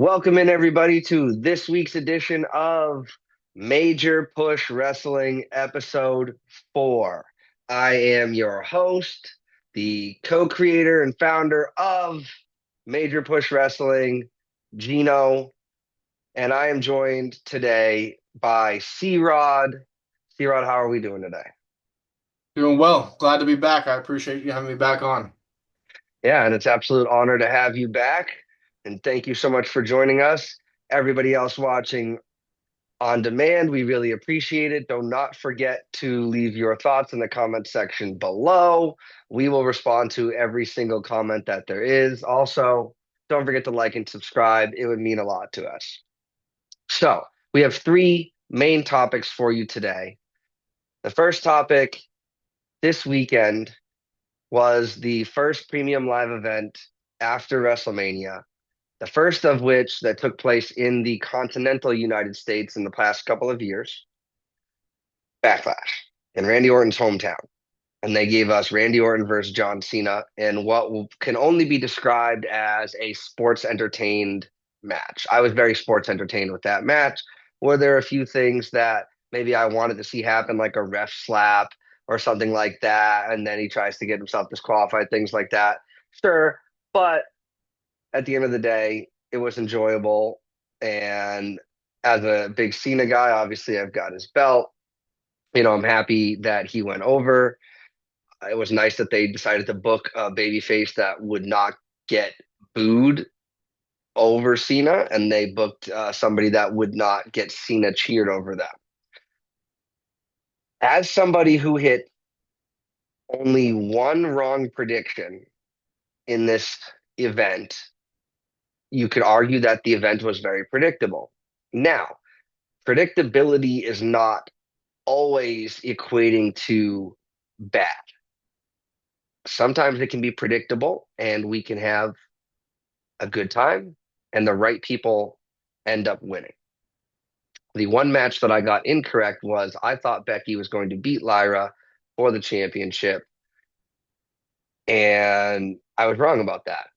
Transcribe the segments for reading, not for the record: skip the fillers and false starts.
Welcome in everybody to this week's edition of Major Push Wrestling episode 4. I am your host, the co-creator and founder of Major Push Wrestling, Gino, and I am joined today by C-Rod. C-Rod, how are we doing today? Doing well. Glad to be back. I appreciate you having me back on. Yeah, and it's an absolute honor to have you back. And thank you so much for joining us. Everybody else watching on demand. We really appreciate it. Do not forget to leave your thoughts in the comment section below. We will respond to every single comment that there is. Also, don't forget to like and subscribe. It would mean a lot to us. So, we have three main topics for you today. The first topic this weekend was the first premium live event after WrestleMania, the first of which that took place in the continental United States in the past couple of years. Backlash in Randy Orton's hometown. And they gave us Randy Orton versus John Cena in what can only be described as a sports entertained match. I was very sports entertained with that match. Were there a few things that maybe I wanted to see happen, like a ref slap or something like that, and then he tries to get himself disqualified, things like that? Sure. But at the end of the day, it was enjoyable. And as a big Cena guy, obviously I've got his belt. I'm happy that he went over. It was nice that they decided to book a babyface that would not get booed over Cena, and they booked somebody that would not get Cena cheered over them. As somebody who hit only one wrong prediction in this event, you could argue that the event was very predictable. Now, predictability is not always equating to bad. Sometimes it can be predictable and we can have a good time and the right people end up winning. The one match that I got incorrect was I thought Becky was going to beat Lyra for the championship, and I was wrong about that.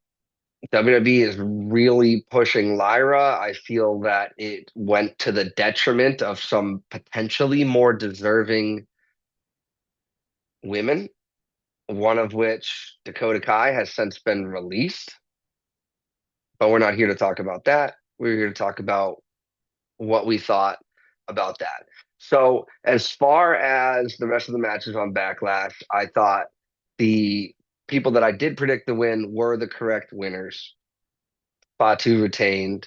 WWE is really pushing Lyra. I feel that it went to the detriment of some potentially more deserving women, one of which, Dakota Kai, has since been released. But we're not here to talk about that. We're here to talk about what we thought about that. So, as far as the rest of the matches on Backlash, I thought the people that I did predict the win were the correct winners. Fatu retained.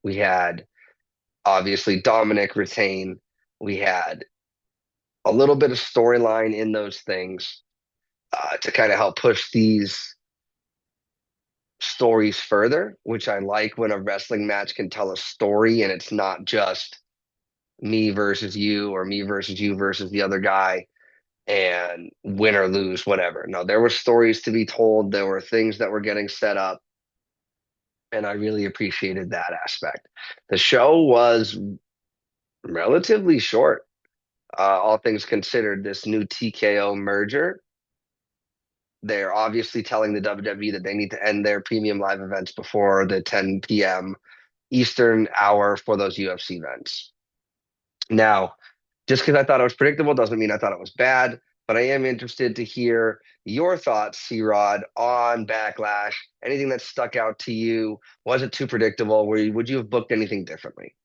We had obviously Dominic retain. We had a little bit of storyline in those things to kind of help push these stories further, which I like when a wrestling match can tell a story and it's not just me versus you or me versus you versus the other guy and win or lose, whatever. No, there were stories to be told. There were things that were getting set up, and I really appreciated that aspect. The show was relatively short, all things considered. This new TKO merger, they're obviously telling the WWE that they need to end their premium live events before the 10 p.m. Eastern hour for those UFC events. Now, just because I thought it was predictable doesn't mean I thought it was bad, but I am interested to hear your thoughts, C-Rod, on Backlash. Anything that stuck out to you? Was it too predictable? Would you have booked anything differently?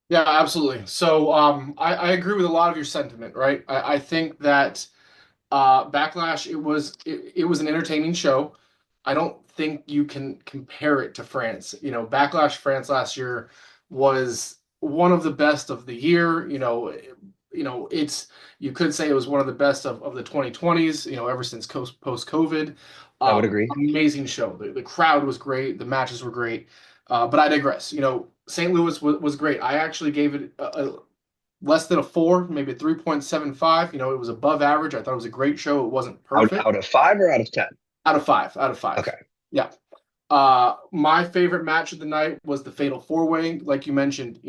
Yeah, absolutely. So I agree with a lot of your sentiment, right? I think that Backlash it was an entertaining show. I don't think you can compare it to France. Backlash France last year was one of the best of the year. It's you could say it was one of the best of the 2020s. Ever since post COVID. I would agree. Amazing show. The crowd was great. The matches were great. But I digress. St. Louis was great. I actually gave it a less than a 4, maybe a 3.75. It was above average. I thought it was a great show. It wasn't perfect. Out of five or out of 10? Out of 5. Out of 5. Okay. Yeah. My favorite match of the night was the Fatal Four Way. Like you mentioned,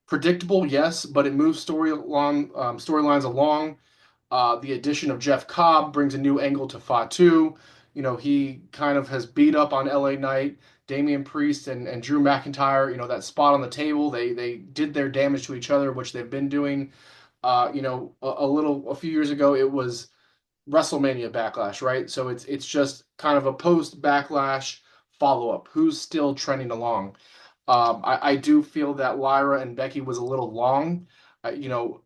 predictable, yes, but it moves storylines along. The addition of Jeff Cobb brings a new angle to Fatu. he kind of has beat up on LA Knight, Damian Priest, and Drew McIntyre. That spot on the table, they did their damage to each other, which they've been doing. A few years ago, it was WrestleMania Backlash, right? So it's just kind of a post Backlash follow up. Who's still trending along? I do feel that Lyra and Becky was a little long. You know,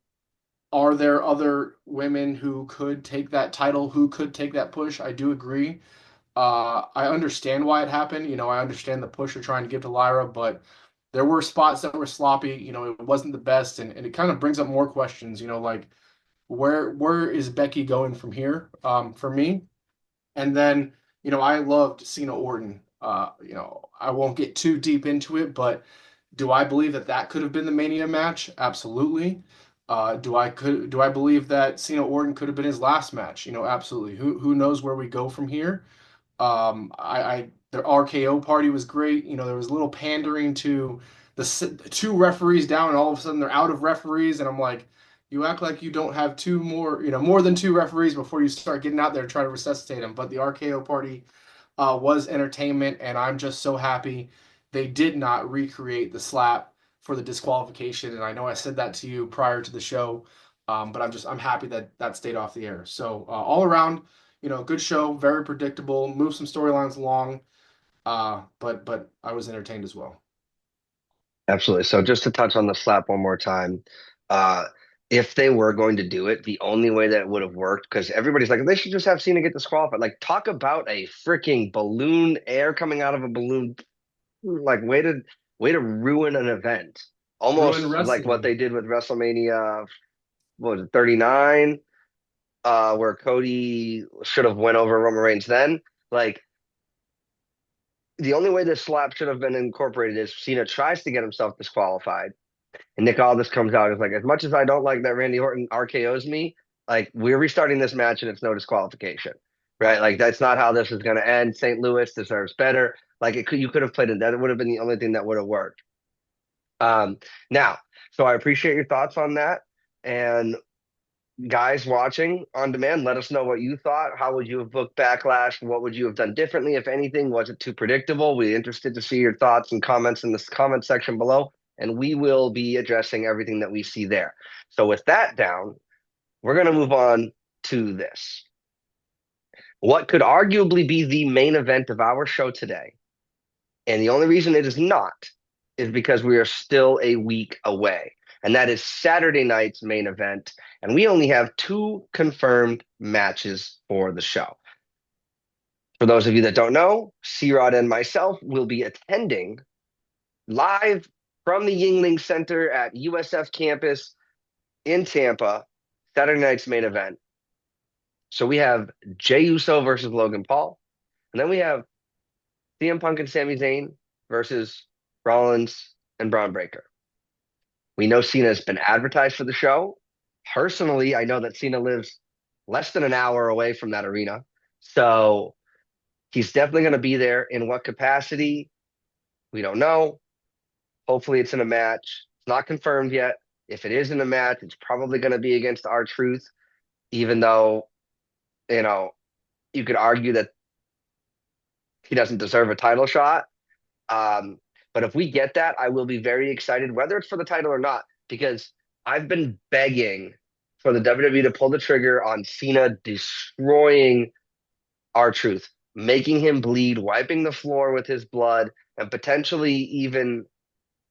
are there other women who could take that title, who could take that push? I do agree. I understand why it happened. I understand the push they're trying to give to Lyra, but there were spots that were sloppy. It wasn't the best, and it kind of brings up more questions. Like where is Becky going from here? For me, and then I loved Cena Orton. I won't get too deep into it, but do I believe that that could have been the Mania match? Absolutely. Do I believe that Cena Orton could have been his last match? Absolutely. Who knows where we go from here? The RKO party was great. There was a little pandering to the two referees down, and all of a sudden they're out of referees, and I'm like, you act like you don't have two more, more than two referees before you start getting out there to try to resuscitate them. But the RKO party was entertainment, and I'm just so happy they did not recreate the slap for the disqualification. And I know I said that to you prior to the show, but I'm happy that that stayed off the air. So all around, good show, very predictable, moved some storylines along, but I was entertained as well. Absolutely. So just to touch on the slap one more time, uh, if they were going to do it, the only way that it would have worked, because everybody's like, they should just have Cena get disqualified. Like, talk about a freaking balloon, air coming out of a balloon. Like, way to ruin an event. Ruined Almost like what they wrestling. did with WrestleMania, what was it, 39, where Cody should have went over Roman Reigns then. Like, the only way this slap should have been incorporated is Cena tries to get himself disqualified. And Nick Aldis comes out. It's like, as much as I don't like that Randy Orton RKO's me, like, we're restarting this match and it's no disqualification, right? Like, that's not how this is going to end. St. Louis deserves better. Like, you could have played it. That would have been the only thing that would have worked. Now, so I appreciate your thoughts on that. And guys watching on demand, let us know what you thought. How would you have booked Backlash? What would you have done differently, if anything? Was it too predictable? We're interested to see your thoughts and comments in this comment section below, and we will be addressing everything that we see there. So, with that down, we're going to move on to this. What could arguably be the main event of our show today, and the only reason it is not is because we are still a week away. And that is Saturday night's main event. And we only have two confirmed matches for the show. For those of you that don't know, C-Rod and myself will be attending live from the Yingling Center at USF campus in Tampa, Saturday night's main event. So we have Jey Uso versus Logan Paul. And then we have CM Punk and Sami Zayn versus Rollins and Bron Breakker. We know Cena has been advertised for the show. Personally, I know that Cena lives less than an hour away from that arena. So he's definitely going to be there. In what capacity? We don't know. Hopefully, it's in a match. It's not confirmed yet. If it is in a match, it's probably going to be against R-Truth, even though, you know, you could argue that he doesn't deserve a title shot. Um, but if we get that, I will be very excited, whether it's for the title or not, because I've been begging for the WWE to pull the trigger on Cena destroying R-Truth, making him bleed, wiping the floor with his blood, and potentially even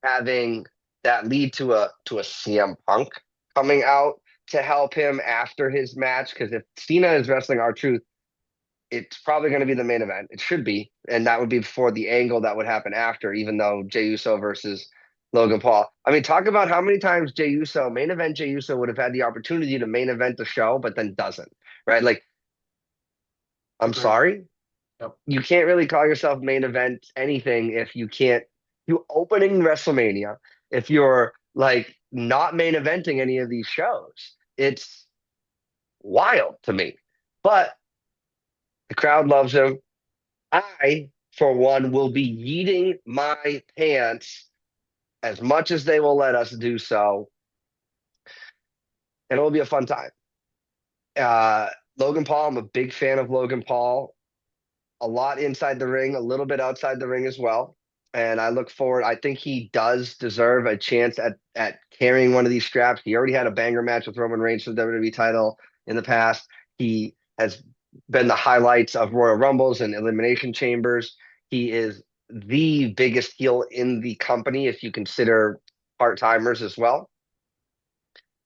having that lead to a CM Punk coming out to help him after his match. Because if Cena is wrestling R-Truth, it's probably going to be the main event. It should be, and that would be for the angle that would happen after, even though Jey Uso versus Logan Paul. I mean, talk about how many times main event Jey Uso would have had the opportunity to main event the show, but then doesn't, right? Like, I'm Agreed. sorry, Yep. you can't really call yourself main event anything if you can't, you opening WrestleMania, if you're like not main eventing any of these shows. It's wild to me, but the crowd loves him. I, for one, will be yeeting my pants as much as they will let us do so, and it will be a fun time. Uh, Logan Paul, I'm a big fan of Logan Paul. a lot inside the ring, a little bit outside the ring as well. And I look forward. I think he does deserve a chance at carrying one of these straps. He already had a banger match with Roman Reigns for the WWE title in the past. He has been the highlights of Royal Rumbles and Elimination Chambers. He is the biggest heel in the company if you consider part timers as well.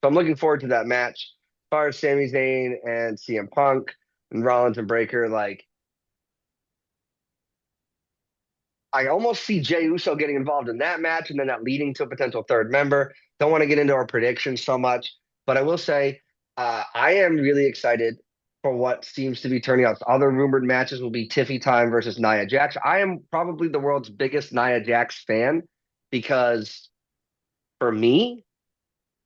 So I'm looking forward to that match. As far as Sami Zayn and CM Punk and Rollins and Breaker, like I almost see Jey Uso getting involved in that match and then that leading to a potential third member. Don't want to get into our predictions so much, but I will say I am really excited for what seems to be turning out. Other rumored matches will be Tiffy Time versus Nia Jax. I am probably the world's biggest Nia Jax fan because for me,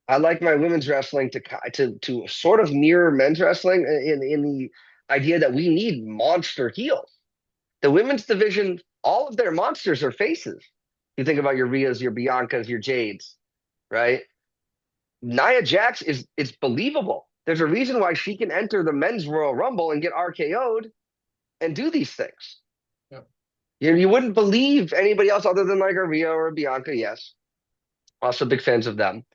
I like my women's wrestling to sort of mirror men's wrestling in the idea that we need monster heels. The women's division, all of their monsters are faces. You think about your Rheas, your Biancas, your Jades, right? Nia Jax is it's believable. There's a reason why she can enter the men's Royal Rumble and get RKO'd and do these things. Yep. You wouldn't believe anybody else other than like a Rhea or a Bianca, yes. Also big fans of them.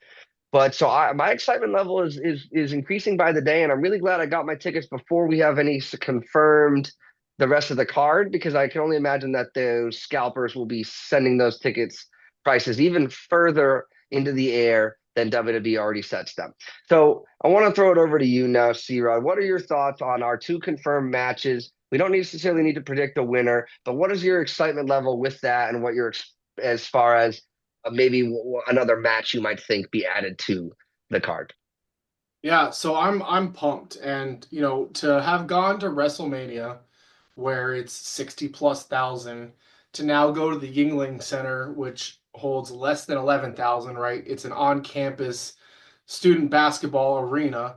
But so my excitement level is increasing by the day, and I'm really glad I got my tickets before we have any confirmed the rest of the card because I can only imagine that those scalpers will be sending those tickets prices even further into the air than WWE already sets them. So I want to throw it over to you now, C-Rod. What are your thoughts on our two confirmed matches? We don't necessarily need to predict the winner, but what is your excitement level with that, and what you're as far as maybe another match you might think be added to the card. Yeah, so I'm pumped, and to have gone to WrestleMania where it's 60 plus thousand to now go to the Yingling Center, which holds less than 11,000, right? It's an on-campus student basketball arena.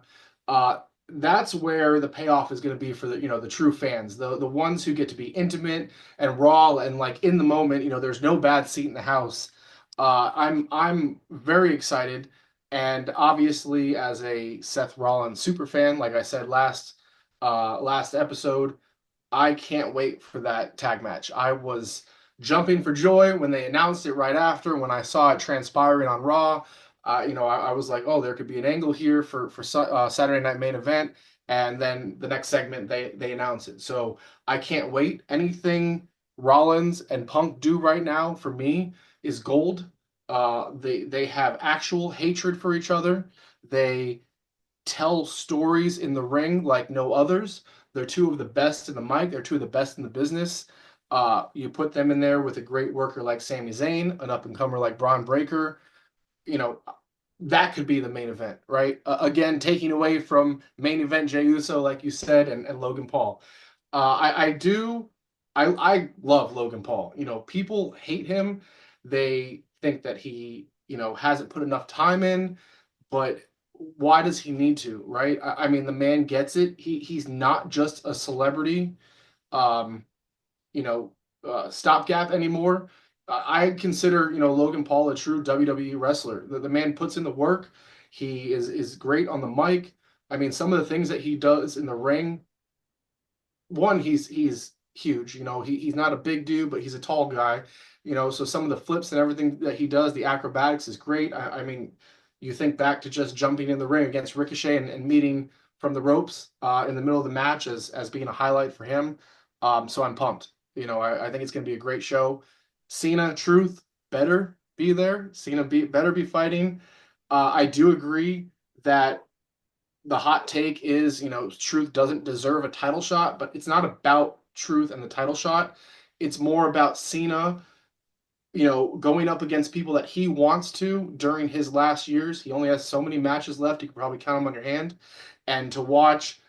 That's where the payoff is going to be for the true fans, the ones who get to be intimate and raw and like in the moment. There's no bad seat in the house. I'm very excited, and obviously as a Seth Rollins super fan, like I said last episode, I can't wait for that tag match. I was jumping for joy when they announced it right after. When I saw it transpiring on Raw, I was like, oh, there could be an angle here for Saturday Night Main Event. And then the next segment, they announce it. So I can't wait. Anything Rollins and Punk do right now for me is gold. They have actual hatred for each other. They tell stories in the ring like no others. They're two of the best in the mic. They're two of the best in the business. You put them in there with a great worker like Sami Zayn, an up-and-comer like Bron Breakker, you know, that could be the main event, right? Again, taking away from main event Jey Uso, like you said, and Logan Paul. I love Logan Paul. People hate him. They think that he, hasn't put enough time in, but why does he need to, right? I mean, the man gets it. He's not just a celebrity, um, stopgap anymore. I consider, Logan Paul a true WWE wrestler. The man puts in the work. He is great on the mic. I mean, some of the things that he does in the ring. One, he's huge. He's not a big dude, but he's a tall guy. So some of the flips and everything that he does, the acrobatics is great. I mean, you think back to just jumping in the ring against Ricochet and meeting from the ropes in the middle of the match as being a highlight for him. So I'm pumped. I think it's going to be a great show. Cena, Truth, better be there. Cena better be fighting. I do agree that the hot take is, Truth doesn't deserve a title shot, but it's not about Truth and the title shot. It's more about Cena, going up against people that he wants to during his last years. He only has so many matches left. You can probably count them on your hand. And to watch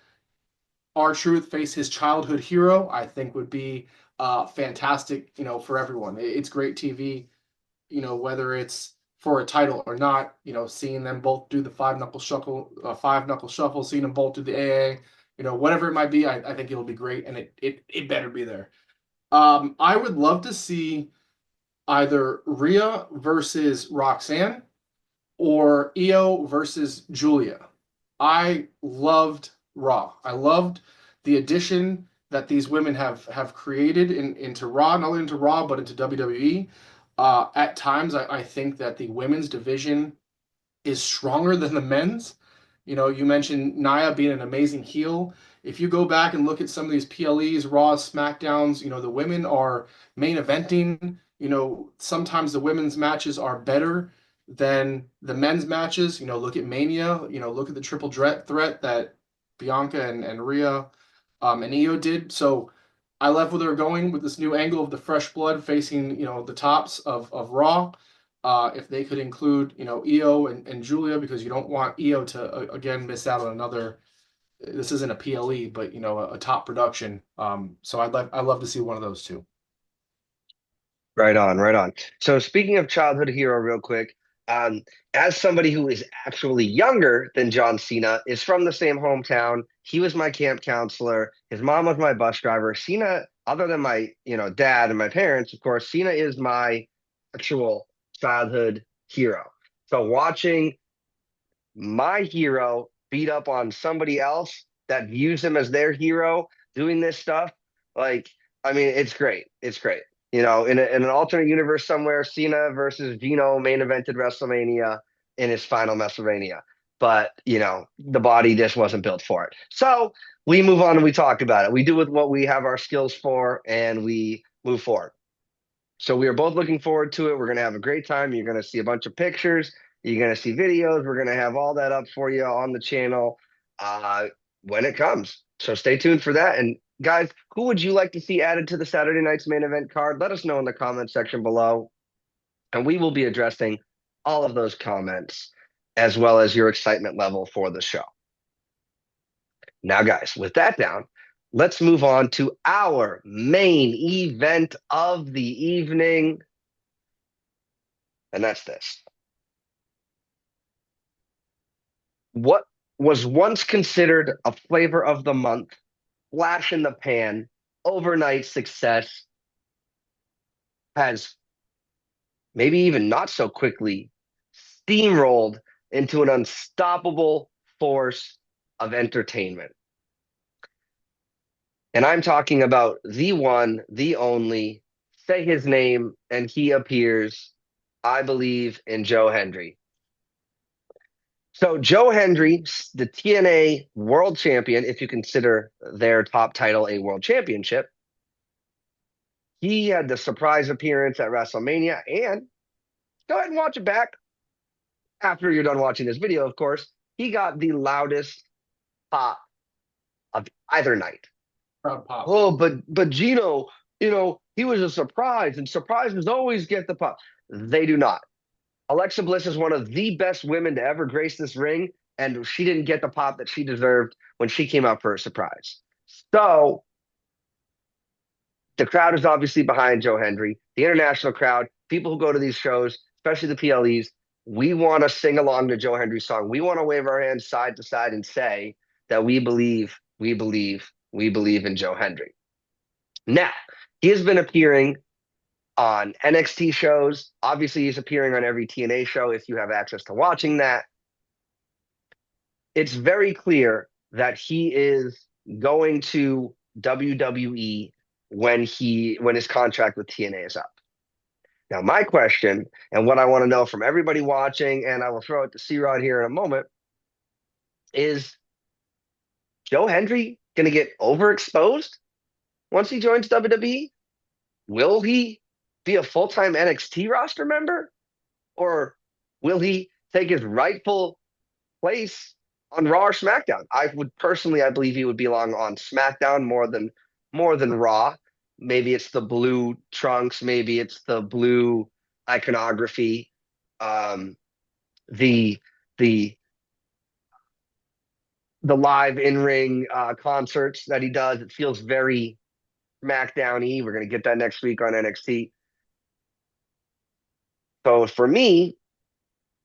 R-Truth face his childhood hero, I think would be fantastic, for everyone. It's great TV, whether it's for a title or not, seeing them both do the five knuckle shuffle, seeing them both do the AA, whatever it might be, I think it'll be great, and it better be there. I would love to see either Rhea versus Roxanne or Io versus Julia. I loved Raw. I loved the addition that these women have created into Raw, not only into Raw but into WWE. At times, I think that the women's division is stronger than the men's. You know, you mentioned Nia being an amazing heel. If you go back and look at some of these PLEs, Raws, SmackDowns, you know, the women are main eventing. You know, sometimes the women's matches are better than the men's matches. You know, look at Mania. You know, look at the triple threat that Bianca and Rhea and Io did. So I love where they're going with this new angle of the fresh blood facing, you know, the tops of Raw. If they could include, you know, Io and Julia, because you don't want Io to again miss out on another. This isn't a PLE, but you know, a top production. So I'd love to see one of those two. Right on, right on. So speaking of childhood hero, real quick, um, as somebody who is actually younger than John Cena, is from the same hometown. He was my camp counselor. His mom was my bus driver. Cena, other than my, dad and my parents, of course, Cena is my actual childhood hero. So watching my hero beat up on somebody else that views him as their hero doing this stuff, like, I mean, it's great. It's great. In an alternate universe somewhere, Cena versus Gino main evented WrestleMania in his final WrestleMania. But, the body just wasn't built for it. So we move on and we talk about it. We do with what we have our skills for and we move forward. So we are both looking forward to it. We're going to have a great time. You're going to see a bunch of pictures. You're going to see videos. We're going to have all that up for you on the channel uh, when it comes. So stay tuned for that. And guys, who would you like to see added to the Saturday night's main event card? Let us know in the comment section below. And we will be addressing all of those comments as well as your excitement level for the show. Now, guys, with that down, let's move on to our main event of the evening. And that's this. What was once considered a flavor of the month, flash in the pan, overnight success, has maybe even not so quickly steamrolled into an unstoppable force of entertainment. And I'm talking about the one, the only, say his name and he appears. I believe in Joe Hendry. So Joe Hendry, the TNA World Champion, if you consider their top title a World Championship, he had the surprise appearance at WrestleMania. And go ahead and watch it back after you're done watching this video, of course. He got the loudest pop of either night. Proud pop. Oh, but Gino, he was a surprise, and surprises always get the pop. They do not. Alexa Bliss is one of the best women to ever grace this ring, and she didn't get the pop that she deserved when she came out for a surprise. So the crowd is obviously behind Joe Hendry, the international crowd, people who go to these shows, especially the PLEs. We want to sing along to Joe Hendry's song. We want to wave our hands side to side and say that we believe in Joe Hendry. Now, he has been appearing on NXT shows. Obviously, he's appearing on every TNA show if you have access to watching that. It's very clear that he is going to WWE when his contract with TNA is up. Now, my question, and what I want to know from everybody watching, and I will throw it to C-Rod here in a moment, is Joe Hendry going to get overexposed once he joins WWE? Will he be a full-time NXT roster member? Or will he take his rightful place on Raw or SmackDown? I believe he would belong on SmackDown more than Raw. Maybe it's the blue trunks, maybe it's the blue iconography, the the the live in-ring concerts that he does. It feels very SmackDown-y. We're gonna get that next week on NXT. So for me,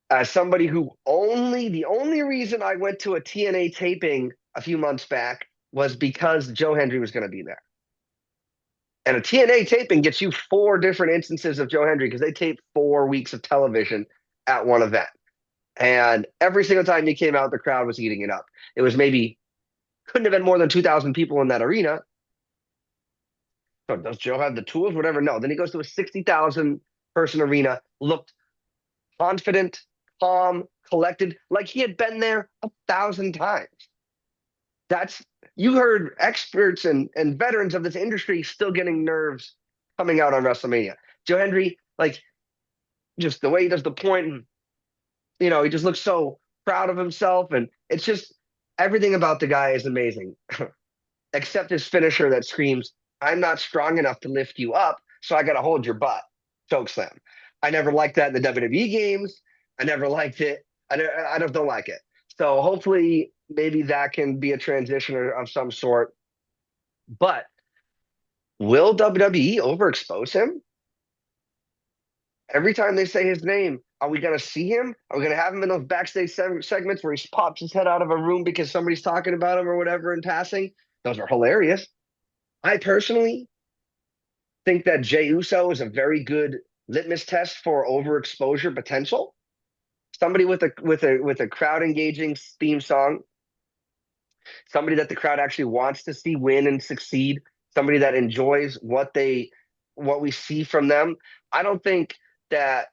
as somebody who the only reason I went to a TNA taping a few months back was because Joe Hendry was going to be there. And a TNA taping gets you 4 different instances of Joe Hendry because they tape 4 weeks of television at one event. And every single time he came out, the crowd was eating it up. It was couldn't have been more than 2,000 people in that arena. So does Joe have the tools? Whatever. No. Then he goes to a 60,000 person arena, looked confident, calm, collected, like he had been there 1,000 times. That's you heard experts and veterans of this industry still getting nerves coming out on WrestleMania. Joe Hendry, like just the way he does the point, and he just looks so proud of himself, and it's just everything about the guy is amazing, except his finisher that screams, "I'm not strong enough to lift you up, so I got to hold your butt." Choke slam. I never liked that in the WWE games. I never liked it. I don't like it. So hopefully, maybe that can be a transition of some sort. But will WWE overexpose him? Every time they say his name, are we going to see him? Are we going to have him in those backstage segments where he pops his head out of a room because somebody's talking about him or whatever in passing? Those are hilarious. I personally think that Jey Uso is a very good litmus test for overexposure potential. Somebody with a crowd engaging theme song, somebody that the crowd actually wants to see win and succeed, somebody that enjoys what we see from them. I don't think that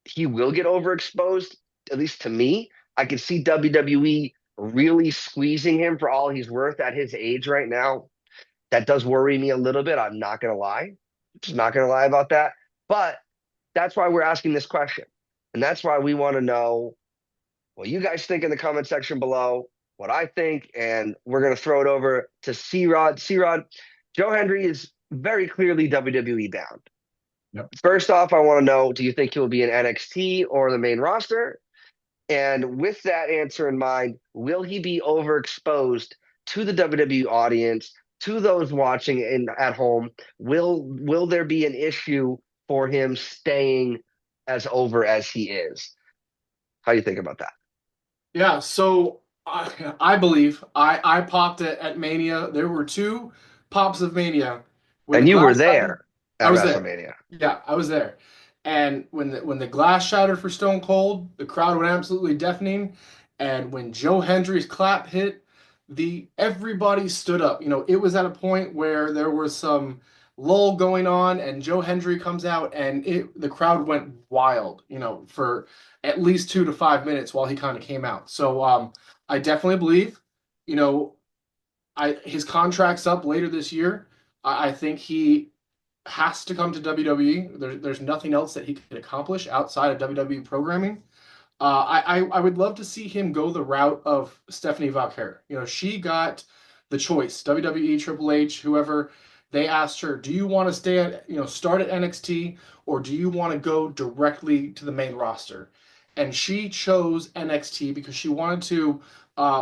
he will get overexposed, at least to me. I could see WWE really squeezing him for all he's worth at his age right now. That does worry me a little bit. I'm not going to lie. Just not going to lie about that. But that's why we're asking this question. And that's why we want to know what you guys think in the comment section below, what I think, and we're going to throw it over to C-Rod. C-Rod, Joe Hendry is very clearly WWE bound. Yep. First off, I want to know, do you think he'll be in NXT or the main roster? And with that answer in mind, will he be overexposed to the WWE audience, to those watching at home? Will there be an issue for him staying as over as he is? How do you think about that? Yeah, so I believe I popped at Mania. There were two pops of Mania when the And you were glass shattered. there I at was there. WrestleMania. Yeah, I was there. And when the glass shattered for Stone Cold, the crowd went absolutely deafening. And when Joe Hendry's clap hit, the everybody stood up. It was at a point where there was some lull going on, and Joe Hendry comes out, and the crowd went wild. For at least 2 to 5 minutes while he kind of came out. So I definitely believe, you know, his contract's up later this year. I think he has to come to WWE. There's nothing else that he could accomplish outside of WWE programming. I would love to see him go the route of Stephanie Valkyrie. She got the choice. WWE, Triple H, whoever, they asked her, "Do you want to stay at start at NXT, or do you want to go directly to the main roster?" And she chose NXT because she wanted to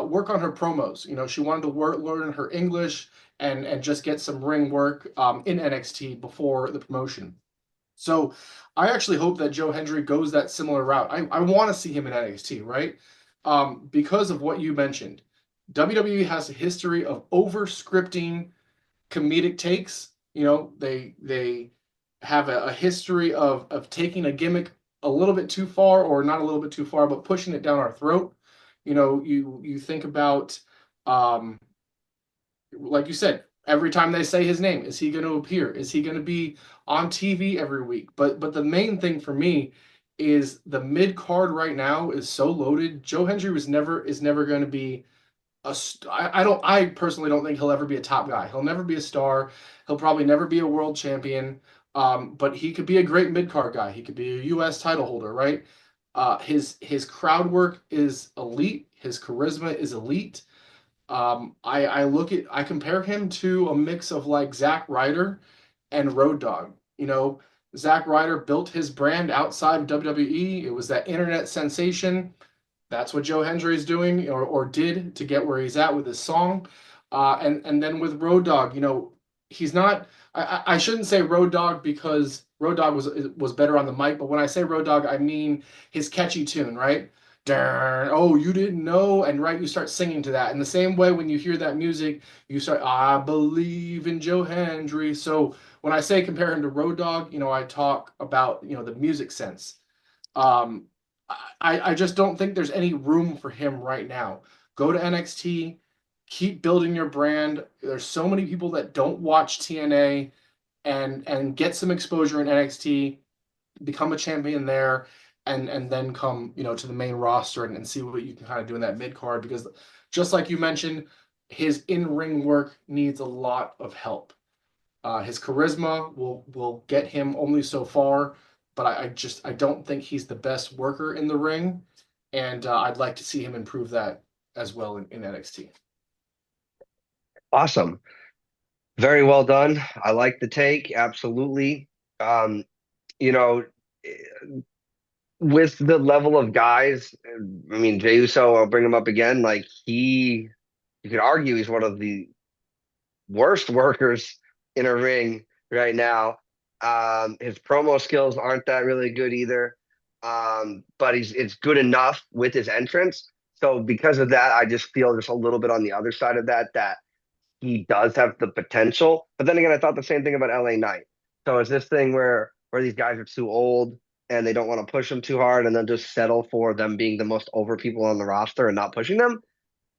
work on her promos. She wanted to learn her English and just get some ring work in NXT before the promotion. So I actually hope that Joe Hendry goes that similar route. I want to see him in NXT, right? Because of what you mentioned. WWE has a history of over scripting comedic takes. They have a history of taking a gimmick a little bit too far, or not a little bit too far, but pushing it down our throat. You think about like you said, every time they say his name, is he going to appear? Is he going to be on TV every week? But the main thing for me is the mid card right now is so loaded. Joe Hendry is never going to be I personally don't think he'll ever be a top guy. He'll never be a star. He'll probably never be a world champion. But he could be a great mid card guy. He could be a U.S. title holder, right? His crowd work is elite. His charisma is elite. I compare him to a mix of like Zack Ryder and Road Dogg. Zack Ryder built his brand outside of WWE. It was that internet sensation. That's what Joe Hendry is doing, or did, to get where he's at with his song. And then with Road Dogg, he's not. I shouldn't say Road Dogg because Road Dogg was better on the mic, but when I say Road Dogg, I mean his catchy tune, right? Darn, oh, you didn't know, and right, you start singing to that. In the same way, when you hear that music, you start, I believe in Joe Hendry. So when I say compare him to Road Dogg, I talk about the music sense. Um, I just don't think there's any room for him right now. Go to NXT, keep building your brand. There's so many people that don't watch TNA and get some exposure in NXT, become a champion there, and then come, to the main roster and see what you can kind of do in that mid card, because just like you mentioned, his in-ring work needs a lot of help. His charisma will get him only so far, but I don't think he's the best worker in the ring, and I'd like to see him improve that as well in NXT. Awesome. Very well done. I like the take. Absolutely. Um, you know, with the level of guys, I mean, Jey Uso, I'll bring him up again. Like you could argue he's one of the worst workers in a ring right now. His promo skills aren't that really good either. But it's good enough with his entrance. So because of that, I just feel just a little bit on the other side of that he does have the potential. But then again, I thought the same thing about LA Knight. So is this thing where these guys are too old and they don't want to push them too hard and then just settle for them being the most over people on the roster and not pushing them?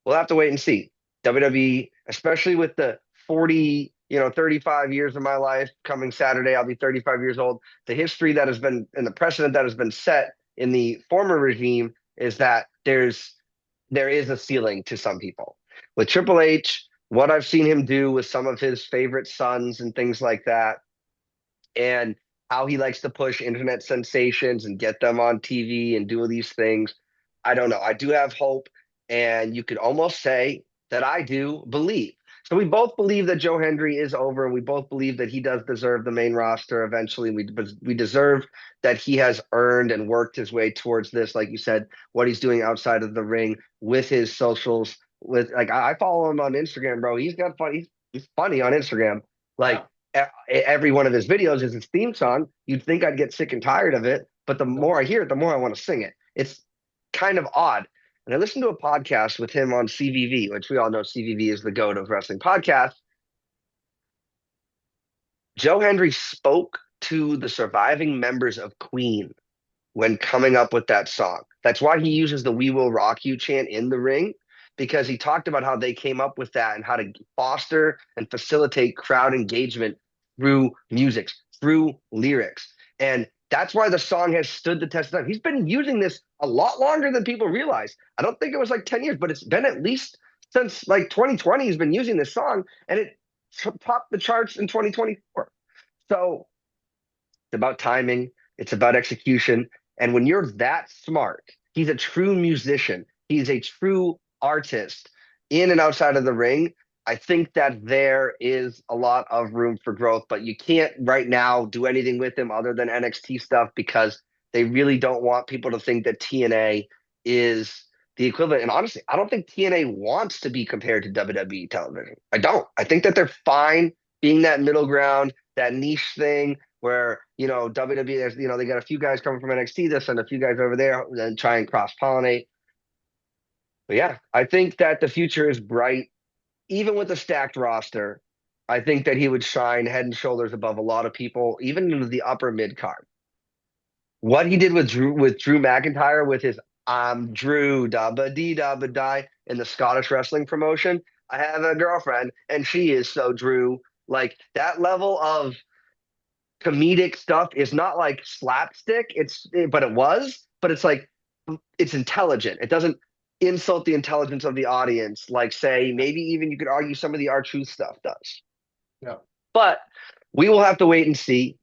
We'll have to wait and see. WWE, especially with the 40, 35 years of my life coming Saturday, I'll be 35 years old. The history that has been and the precedent that has been set in the former regime is that there is a ceiling to some people. With Triple H, what I've seen him do with some of his favorite sons and things like that, and how he likes to push internet sensations and get them on TV and do these things. I don't know. I do have hope, and you could almost say that I do believe. So we both believe that Joe Hendry is over, and we both believe that he does deserve the main roster eventually. We deserve that he has earned and worked his way towards this, like you said, what he's doing outside of the ring with his socials. With like I follow him on Instagram, bro. He's got fun. He's funny on Instagram. Like Yeah. every one of his videos is his theme song. You'd think I'd get sick and tired of it, but the Nope. more I hear it, the more I want to sing it. It's kind of odd. And I listened to a podcast with him on CVV, which we all know CVV is the goat of wrestling podcasts. Joe Hendry spoke to the surviving members of Queen when coming up with that song. That's why he uses the "We Will Rock You" chant in the ring, because he talked about how they came up with that and how to foster and facilitate crowd engagement through music, through lyrics. And that's why the song has stood the test of time. He's been using this a lot longer than people realize. I don't think it was like 10 years, but it's been at least since like 2020 he's been using this song, and it topped the charts in 2024. So it's about timing. It's about execution. And when you're that smart, he's a true musician. He's a true artist in and outside of the ring. I think that there is a lot of room for growth, but you can't right now do anything with him other than NXT stuff because they really don't want people to think that TNA is the equivalent. And honestly, I don't think TNA wants to be compared to WWE television. I don't. I think that they're fine being that middle ground, that niche thing where WWE, there's they got a few guys coming from NXT, they send a few guys over there and try and cross pollinate. But yeah, I think that the future is bright, even with a stacked roster. I think that he would shine head and shoulders above a lot of people, even into the upper mid card. What he did with Drew McIntyre with his Drew da ba dee da ba die in the Scottish wrestling promotion. I have a girlfriend and she is so Drew. Like that level of comedic stuff is not like slapstick. But it was, but it's like it's intelligent. It doesn't insult the intelligence of the audience, like say maybe even you could argue some of the R-Truth stuff does. Yeah. But we will have to wait and see.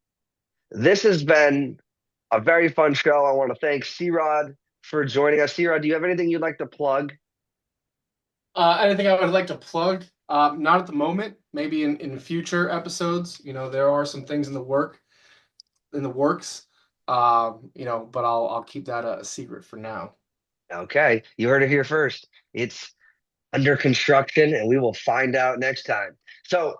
This has been a very fun show. I want to thank C-Rod for joining us. C-Rod, do you have anything you'd like to plug? Anything I would like to plug? Not at the moment. Maybe in future episodes. There are some things in the works. But I'll keep that a secret for now. Okay, you heard it here first. It's under construction, and we will find out next time. So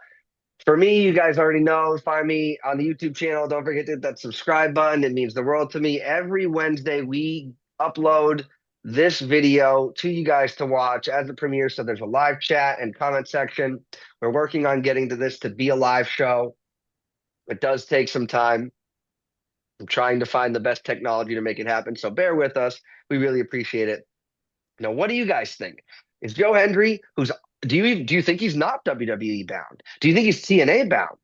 for me, you guys already know, find me on the YouTube channel. Don't forget to hit that subscribe button. It means the world to me. Every Wednesday, we upload this video to you guys to watch as it premieres. So there's a live chat and comment section. We're working on getting to this to be a live show. It does take some time. I'm trying to find the best technology to make it happen. So bear with us. We really appreciate it. Now, what do you guys think? Is Joe Hendry, who's Do you think he's not WWE bound? Do you think he's TNA bound?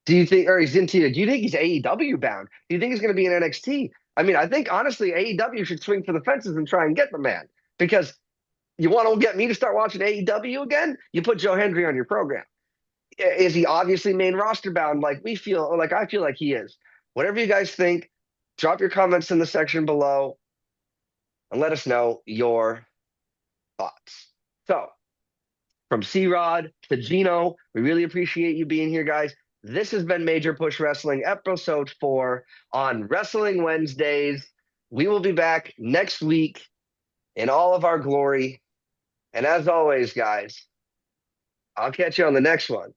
Do you think, or he's in TNA? Do you think he's AEW bound? Do you think he's going to be in NXT? I mean, I think honestly, AEW should swing for the fences and try and get the man because you want to get me to start watching AEW again? You put Joe Hendry on your program. Is he obviously main roster bound like we feel, or like I feel like he is? Whatever you guys think, drop your comments in the section below and let us know your thoughts. So, from C Rod to Gino, we really appreciate you being here, guys. This has been Major Push Wrestling, episode 4 on Wrestling Wednesdays. We will be back next week in all of our glory. And as always, guys, I'll catch you on the next one.